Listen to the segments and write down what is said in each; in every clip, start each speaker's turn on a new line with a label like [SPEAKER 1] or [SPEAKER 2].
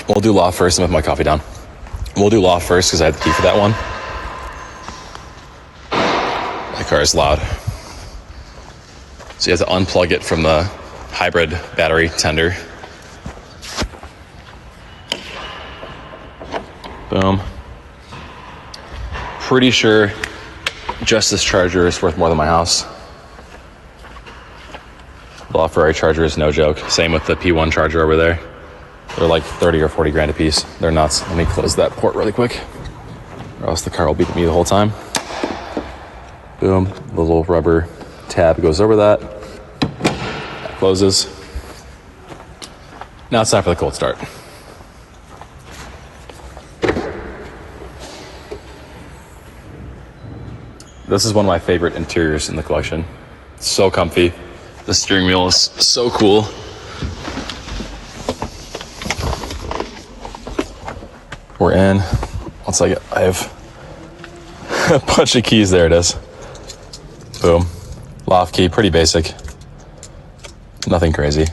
[SPEAKER 1] We'll do Loft first. I'm with my coffee down. We'll do Loft first because I had the key for that one. My car is loud. So you have to unplug it from the hybrid battery tender. Boom. Pretty sure just this charger is worth more than my house. The LaFerrari charger is no joke. Same with the P1 charger over there. They're like 30 or 40 grand a piece. They're nuts. Let me close that port really quick, or else the car will beat me the whole time. Boom. The little rubber tab goes over that. That closes. Now it's time for the cold start. This is one of my favorite interiors in the collection. It's so comfy. The steering wheel is so cool. We're in. Once I have a bunch of keys. There it is. Boom. Loft key, pretty basic. Nothing crazy.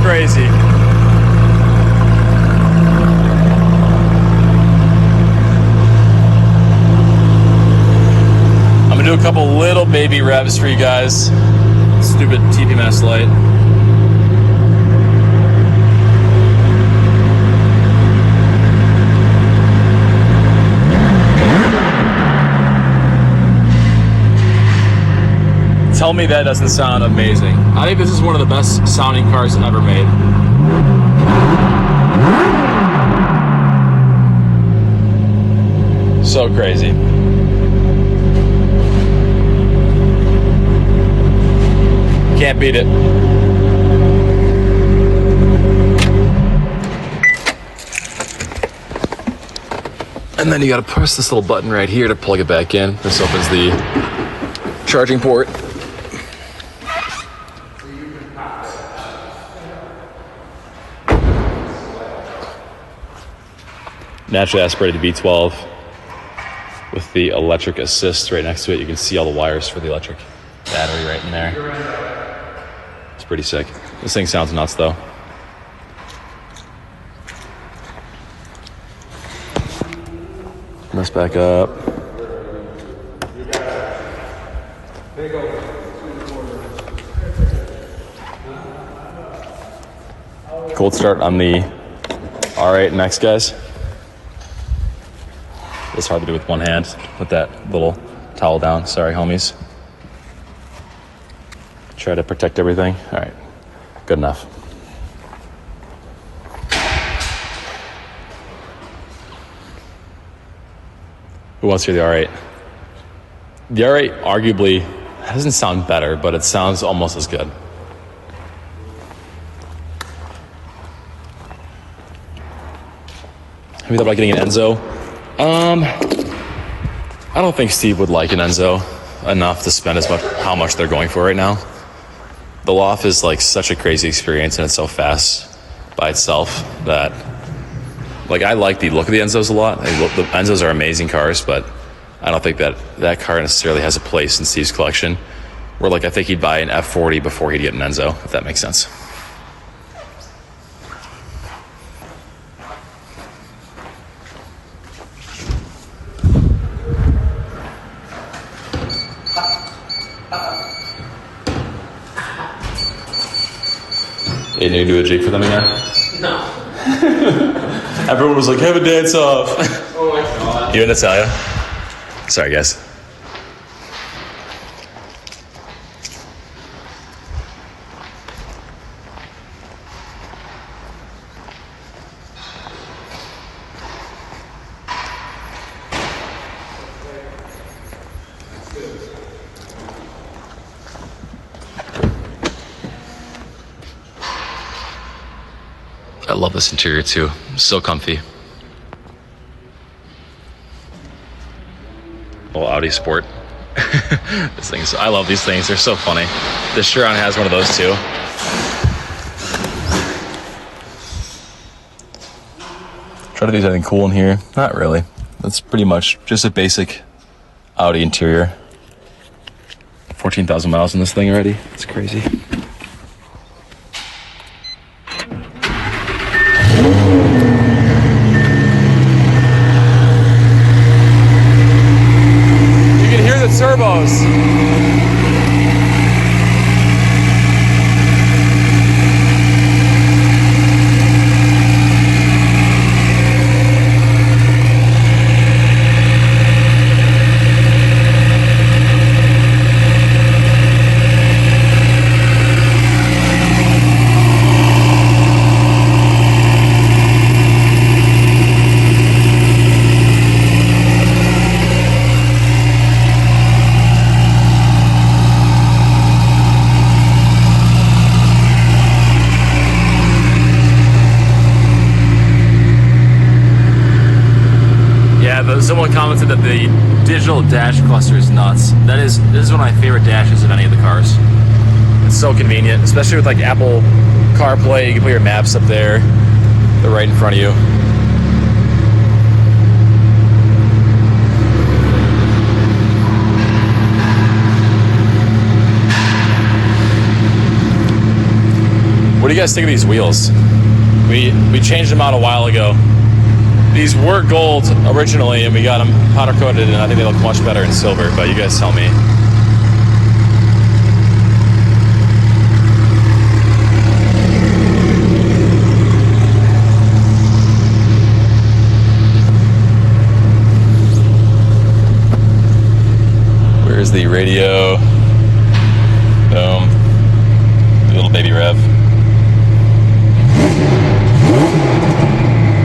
[SPEAKER 1] Crazy. I'm gonna do a couple little baby revs for you guys. Stupid TPMS light. Tell me that doesn't sound amazing. I think this is one of the best sounding cars ever made. So crazy. Can't beat it. And then you gotta press this little button right here to plug it back in. This opens the charging port. Naturally aspirated V12 with the electric assist right next to it. You can see all the wires for the electric battery right in there. It's pretty sick. This thing sounds nuts though. This back up. Cold start on the R8 MX, guys. It's hard to do with one hand. Put that little towel down. Sorry, homies. Try to protect everything. All right, good enough. Who wants to hear the R8? The R8 arguably doesn't sound better, but it sounds almost as good. Have you thought about getting an Enzo? I don't think Steve would like an Enzo enough to spend how much they're going for right now. The Loft is like such a crazy experience and it's so fast by itself that, like, I like the look of the Enzos a lot. The Enzos are amazing cars, but I don't think that car necessarily has a place in Steve's collection. Where, like, I think he'd buy an F40 before he'd get an Enzo, if that makes sense. Hey, you do a jig for them again?
[SPEAKER 2] No.
[SPEAKER 1] Everyone was like, have a dance off.
[SPEAKER 2] Oh my god.
[SPEAKER 1] You and Natalia? Sorry, guys. I love this interior too. So comfy. Little Audi Sport. This thing's, I love these things. They're so funny. The Chiron has one of those too. Try to do something cool in here. Not really. That's pretty much just a basic Audi interior. 14,000 miles in this thing already. It's crazy. You can hear the turbos. Someone commented that the digital dash cluster is nuts. This is one of my favorite dashes of any of the cars. It's so convenient, especially with like Apple CarPlay. You can put your maps up there. They're right in front of you. What do you guys think of these wheels? We changed them out a while ago. These were gold originally, and we got them powder coated, and I think they look much better in silver, but you guys tell me. Where's the radio? Boom. The little baby rev.